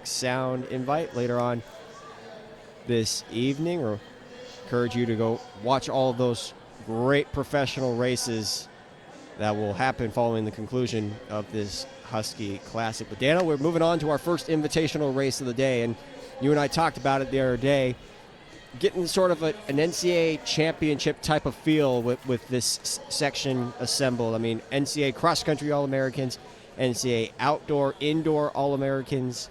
sound invite later on this evening, or encourage you to go watch all of those great professional races that will happen following the conclusion of this Husky Classic. But Daniel, we're moving on to our first invitational race of the day, and you and I talked about it the other day, getting sort of an NCAA championship type of feel with this section assembled. I mean, NCAA cross-country All-Americans, NCAA outdoor, indoor All-Americans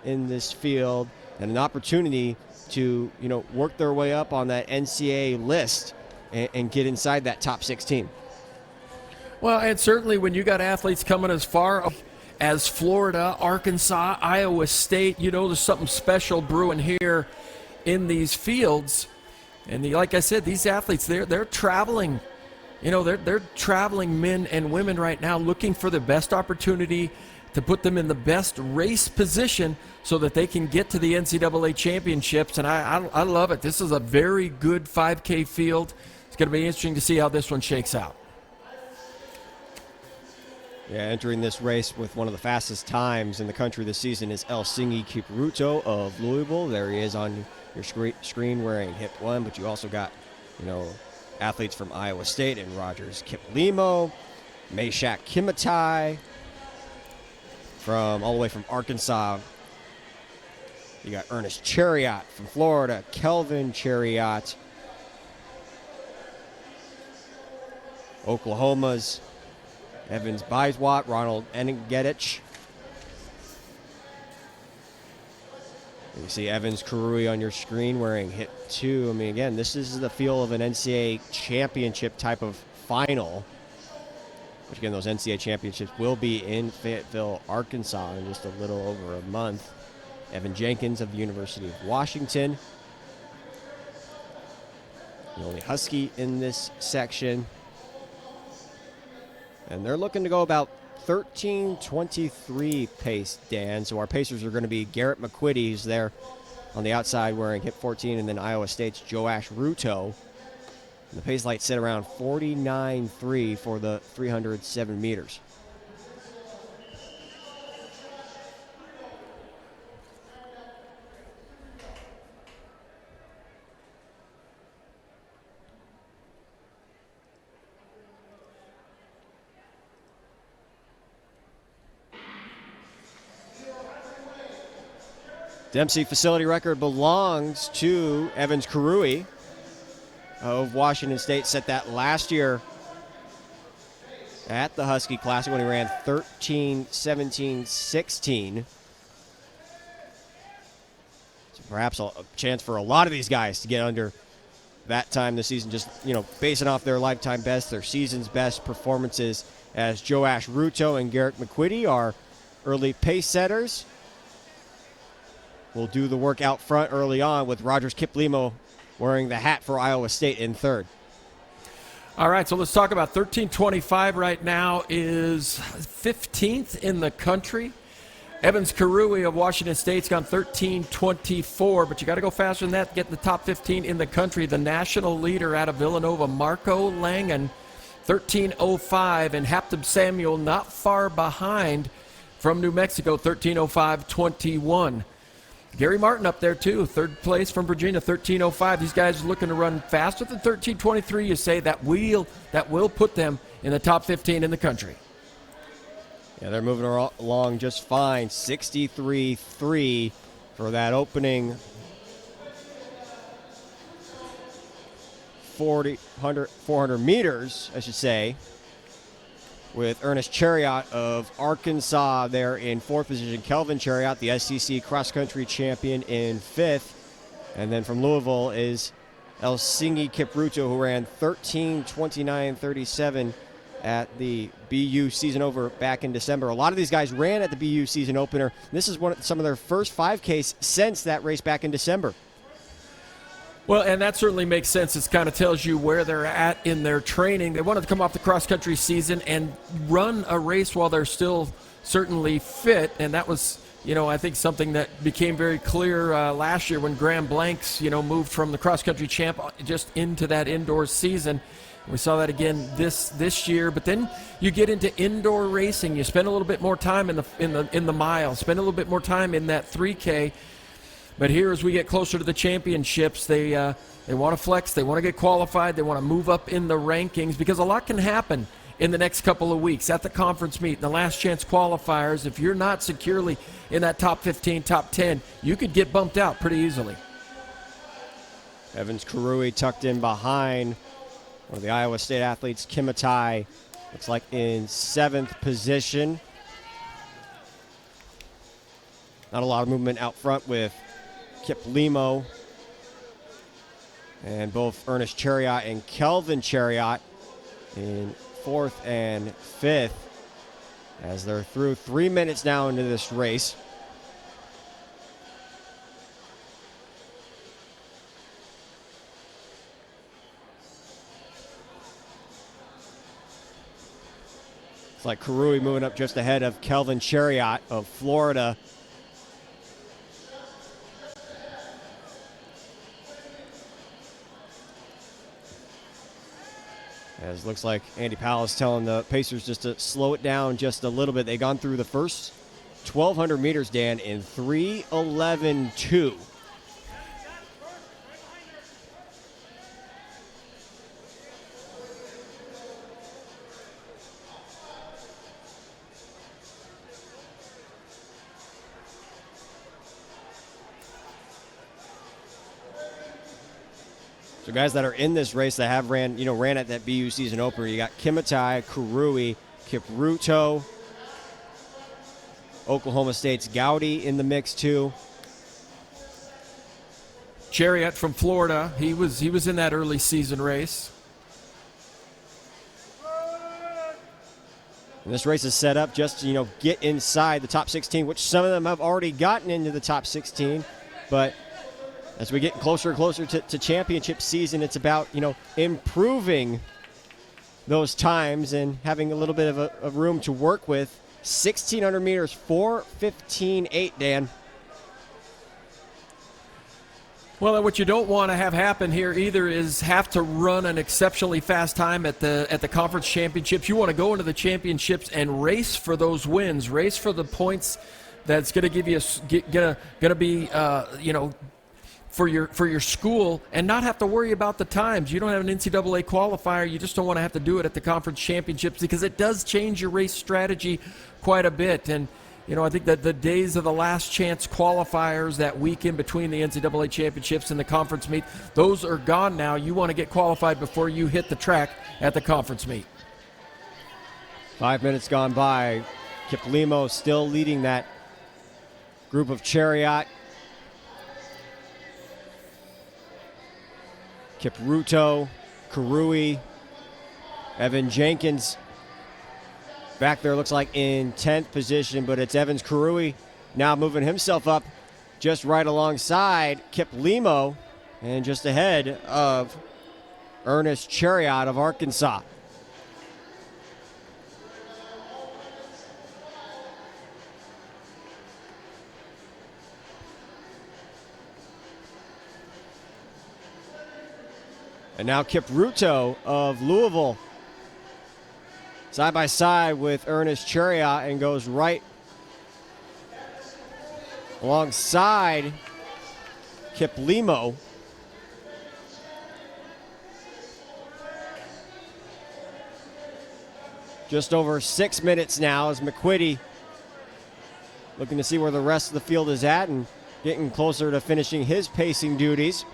in this field, and an opportunity to, work their way up on that NCAA list and get inside that top 16. Well, and certainly when you got athletes coming as far as Florida, Arkansas, Iowa State, there's something special brewing here in these fields. And like I said, these athletes, they're traveling. They're traveling men and women right now looking for the best opportunity to put them in the best race position so that they can get to the NCAA championships. And I love it. This is a very good 5K field. It's going to be interesting to see how this one shakes out. Yeah, entering this race with one of the fastest times in the country this season is Husky Kipruto of Louisville. There he is on your screen wearing hip 1, but you also got, athletes from Iowa State and Rogers Kiplimo, Meshack Kimitai, all the way from Arkansas. You got Ernest Chariot from Florida, Kelvin Chariot. Oklahoma's Evans Biswat, Ronald Engetich. You see Evans Karui on your screen wearing hit 2. I mean, again, this is the feel of an NCAA championship type of final. Which, again, those NCAA championships will be in Fayetteville, Arkansas in just a little over a month. Evan Jenkins of the University of Washington. The only Husky in this section. And they're looking to go about 13:23 pace, Dan. So our pacers are going to be Garrett McQuitty, who's there on the outside wearing hip 14, and then Iowa State's Joash Ruto. And the pace light set around 49.3 for the 307 meters. Dempsey facility record belongs to Evans Karui of Washington State. Set that last year at the Husky Classic when he ran 13:17:16. So perhaps a chance for a lot of these guys to get under that time this season, just, basing off their lifetime best, their season's best performances, as Joash Ruto and Garrett McQuitty are early pace setters. Will do the work out front early on with Rogers Kiplimo wearing the hat for Iowa State in third. All right, so let's talk about 13:25 right now is 15th in the country. Evans Karui of Washington State's gone 13:24, but you got to go faster than that to get in the top 15 in the country. The national leader out of Villanova, Marco Langen, 13:05, and Haptem Samuel not far behind from New Mexico, 13:05:21. Gary Martin up there, too, third place from Virginia, 13:05. These guys are looking to run faster than 13:23. You say that will put them in the top 15 in the country. Yeah, they're moving along just fine. 63.3 for that opening 400 meters, I should say, with Ernest Chariot of Arkansas there in fourth position. Kelvin Chariot, the SEC cross-country champion, in fifth. And then from Louisville is Husky Kipruto, who ran 13:29:37 at the BU season over back in December. A lot of these guys ran at the BU season opener. This is some of their first 5Ks since that race back in December. Well, and that certainly makes sense. It kind of tells you where they're at in their training. They wanted to come off the cross-country season and run a race while they're still certainly fit, and that was, I think something that became very clear last year when Graham Blanks, moved from the cross-country champ just into that indoor season. We saw that again this year. But then you get into indoor racing. You spend a little bit more time in the mile. Spend a little bit more time in that 3K. But here, as we get closer to the championships, they want to flex. They want to get qualified. They want to move up in the rankings because a lot can happen in the next couple of weeks at the conference meet, the last chance qualifiers. If you're not securely in that top 15, top 10, you could get bumped out pretty easily. Evans Karui tucked in behind one of the Iowa State athletes, Kimitai, looks like in 7th position. Not a lot of movement out front with Kip Limo and both Ernest Chariot and Kelvin Chariot in 4th and 5th as they're through 3 minutes now into this race. It's like Karui moving up just ahead of Kelvin Chariot of Florida. As looks like Andy Powell is telling the Pacers just to slow it down just a little bit. They've gone through the first 1,200 meters, Dan, in 3:11.2. So guys that are in this race that have ran at that BU season opener, you got Kimitai, Karui, Kipruto, Oklahoma State's Gowdy in the mix too. Chariot from Florida, he was in that early season race. And this race is set up just to, get inside the top 16, which some of them have already gotten into the top 16, but as we get closer and closer to championship season, it's about, improving those times and having a little bit of room to work with. 1,600 meters, 4:15.8, Dan. Well, what you don't want to have happen here either is have to run an exceptionally fast time at the conference championships. You want to go into the championships and race for those wins, race for the points that's going to give you going to be for your school, and not have to worry about the times. You don't have an NCAA qualifier. You just don't want to have to do it at the conference championships because it does change your race strategy quite a bit. And, I think that the days of the last chance qualifiers, that week in between the NCAA championships and the conference meet, those are gone now. You want to get qualified before you hit the track at the conference meet. 5 minutes gone by. Kip Limo still leading that group of Chariot. Kipruto, Karui, Evan Jenkins back there looks like in 10th position, but it's Evans Karui now moving himself up just right alongside Kip Limo and just ahead of Ernest Chariot of Arkansas. And now Kipruto of Louisville side by side with Ernest Chariot and goes right alongside Kip Limo. Just over 6 minutes now as McQuitty looking to see where the rest of the field is at and getting closer to finishing his pacing duties.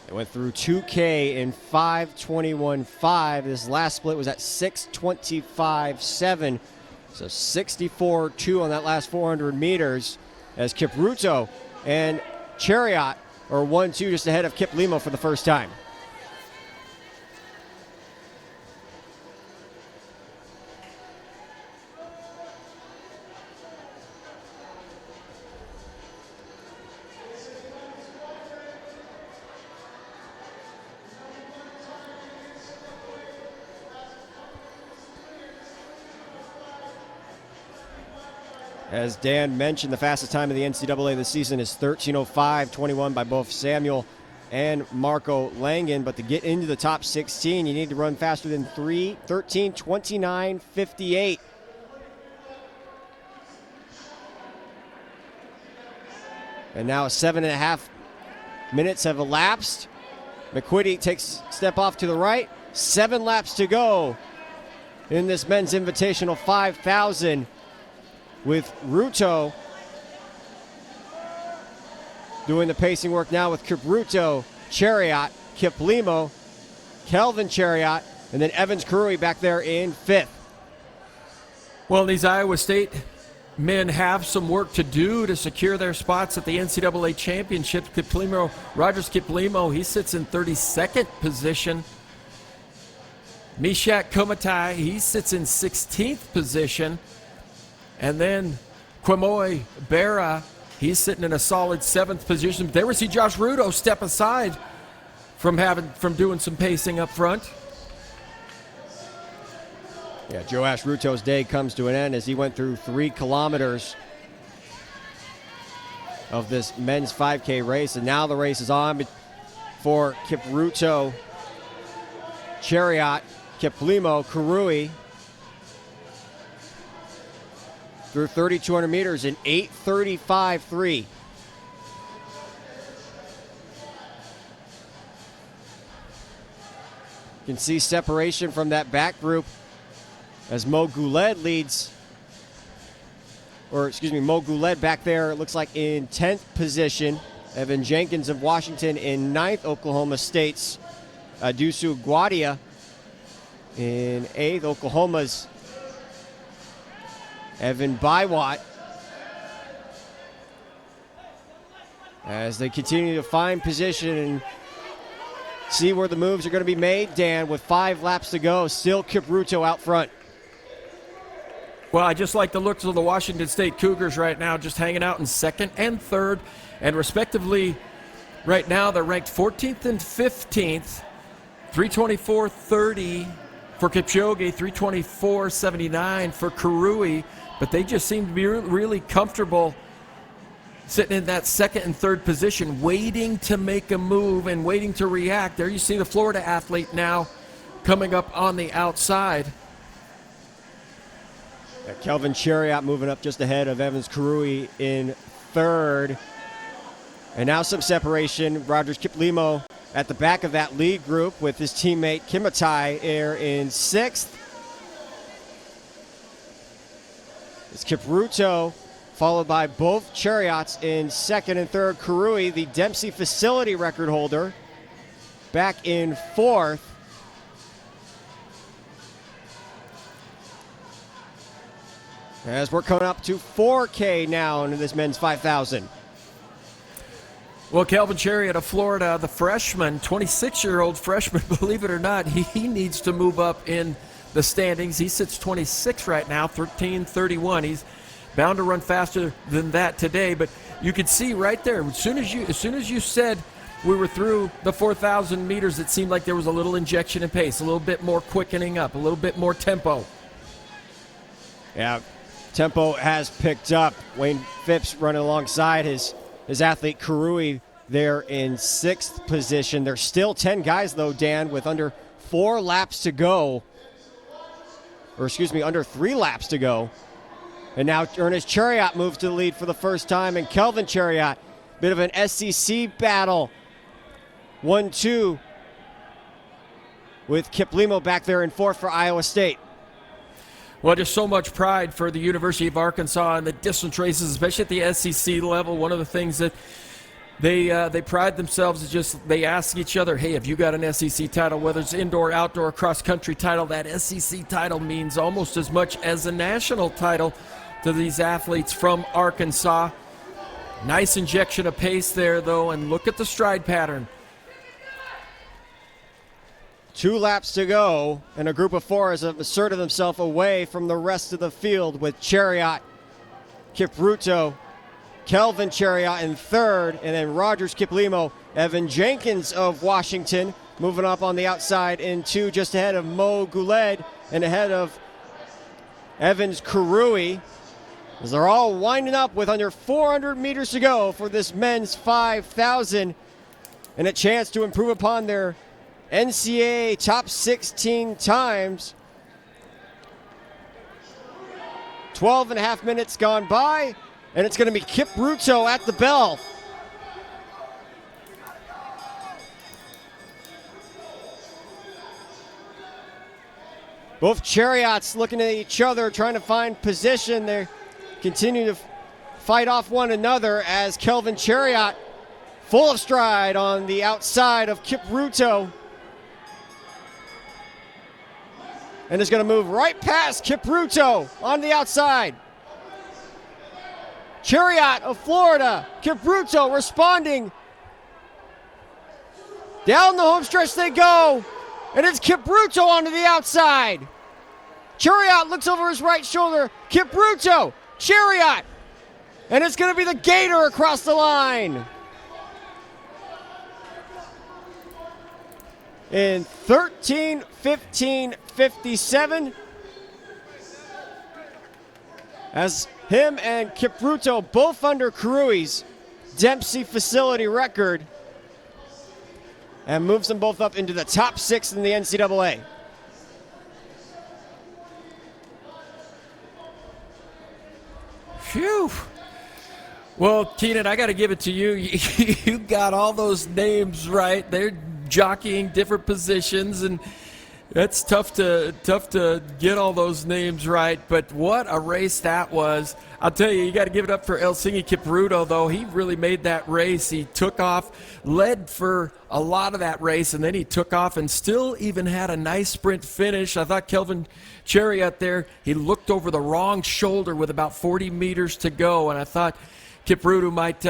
It went through 2K in 5:21.5. This last split was at 6:25.7. So 64.2 on that last 400 meters as Kipruto and Chariot are 1-2 just ahead of Kip Limo for the first time. As Dan mentioned, the fastest time of the NCAA this season is 13:05.21 by both Samuel and Marco Langen. But to get into the top 16, you need to run faster than 13:29.58. And now 7.5 minutes have elapsed. McQuitty takes a step off to the right. 7 laps to go in this men's invitational 5,000. With Ruto doing the pacing work now with Kipruto, Chariot, Kiplimo, Kelvin Chariot, and then Evans Karui back there in 5th. Well, these Iowa State men have some work to do to secure their spots at the NCAA championship. Rogers Kiplimo, he sits in 32nd position. Mishak Komatai, he sits in 16th position. And then Quemoy Berra, he's sitting in a solid 7th position. There we see Josh Rudo step aside from doing some pacing up front. Yeah, Joash Ruto's day comes to an end as he went through 3 kilometers of this men's 5K race. And now the race is on for Kipruto, Chariot, Kiplimo, Karui, through 3,200 meters in 8:35.3. You can see separation from that back group as Mo Goulet Mo Goulet back there, it looks like in 10th position. Evan Jenkins of Washington in 9th. Oklahoma State's Adusu Guadia in 8th. Oklahoma's Evan Biwat as they continue to find position and see where the moves are going to be made, Dan, with 5 laps to go. Still Kipruto out front. Well, I just like the looks of the Washington State Cougars right now, just hanging out in 2nd and 3rd, and respectively, right now they're ranked 14th and 15th, 324.30 for Kipchoge, 324.79 for Karui. But they just seem to be really comfortable sitting in that 2nd and 3rd position, waiting to make a move and waiting to react. There you see the Florida athlete now coming up on the outside. Kelvin Chariot moving up just ahead of Evans Karui in 3rd. And now some separation. Rogers Kiplimo at the back of that lead group with his teammate Kimatai in 6th. It's Kipruto, followed by both Chariots in 2nd and 3rd. Karui, the Dempsey facility record holder, back in 4th. As we're coming up to 4K now into this men's 5,000. Well, Kelvin Chariot of Florida, the freshman, 26-year-old freshman, believe it or not, he needs to move up in the standings. He sits 26 right now, 13:31. He's bound to run faster than that today, but you could see right there, as soon as you said we were through the 4,000 meters, it seemed like there was a little injection in pace, a little bit more quickening up, a little bit more tempo. Yeah, tempo has picked up. Wayne Phipps running alongside his athlete Karui there in 6th position. There's still 10 guys, though, Dan, with under 4 laps to go. Under 3 laps to go. And now Ernest Chariot moves to the lead for the first time, and Kelvin Chariot, bit of an SEC battle. 1-2 with Kiplimo back there in 4th for Iowa State. Well, just so much pride for the University of Arkansas in the distance races, especially at the SEC level. One of the things that they pride themselves is just they ask each other, hey, have you got an SEC title? Whether it's indoor, outdoor, cross-country title, that SEC title means almost as much as a national title to these athletes from Arkansas. Nice injection of pace there, though, and look at the stride pattern. 2 laps to go, and a group of 4 has asserted themselves away from the rest of the field with Chariot, Kipruto, Kelvin Chariot in 3rd, and then Rogers Kiplimo, Evan Jenkins of Washington moving up on the outside in 2, just ahead of Mo Goulet and ahead of Evans Karui. as they're all winding up with under 400 meters to go for this men's 5,000 and a chance to improve upon their NCAA top 16 times. 12 and a half minutes gone by, and it's going to be Kip Ruto at the bell. Both chariots looking at each other, trying to find position. They continue to fight off one another as Kelvin Chariot full of stride on the outside of Kip Ruto. And is going to move right past Kip Ruto on the outside. Chariot of Florida, Kip Ruto responding. Down the home stretch they go. And it's Kip Ruto onto the outside. Chariot looks over his right shoulder. Kip Ruto, Chariot. And it's going to be the Gator across the line. In 13:15:57. As him and Kip Ruto both under Karui's Dempsey facility record. And moves them both up into the top 6 in the NCAA. Phew. Well, Keenan, I got to give it to you. You got all those names right. They're jockeying different positions, and that's tough to get all those names right. But what a race that was. I'll tell you, you got to give it up for Helsinki Kipruto, though. He really made that race. He took off, led for a lot of that race, and then he took off and still even had a nice sprint finish. I thought Kelvin Chariot there, he looked over the wrong shoulder with about 40 meters to go, and I thought Kipruto might